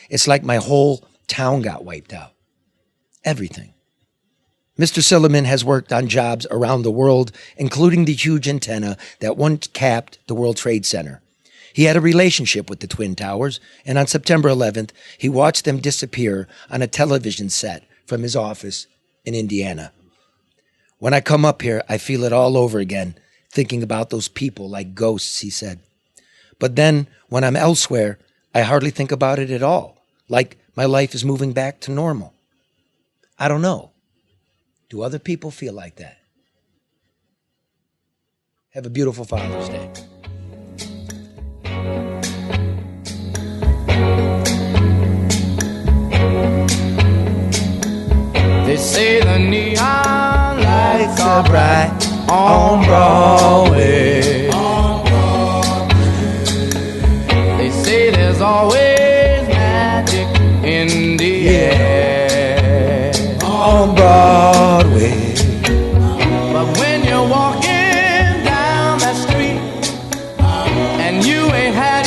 It's like my whole town got wiped out. Everything. Mr. Silliman has worked on jobs around the world, including the huge antenna that once capped the World Trade Center. He had a relationship with the Twin Towers, and on September 11th, he watched them disappear on a television set from his office in Indiana. When I come up here, I feel it all over again, thinking about those people like ghosts, he said. But then, when I'm elsewhere, I hardly think about it at all, like my life is moving back to normal. I don't know. Do other people feel like that? Have a beautiful Father's Day. They say the neon lights are bright on Broadway. They say there's always magic in the air on Broadway. But when you're walking down that street and you ain't had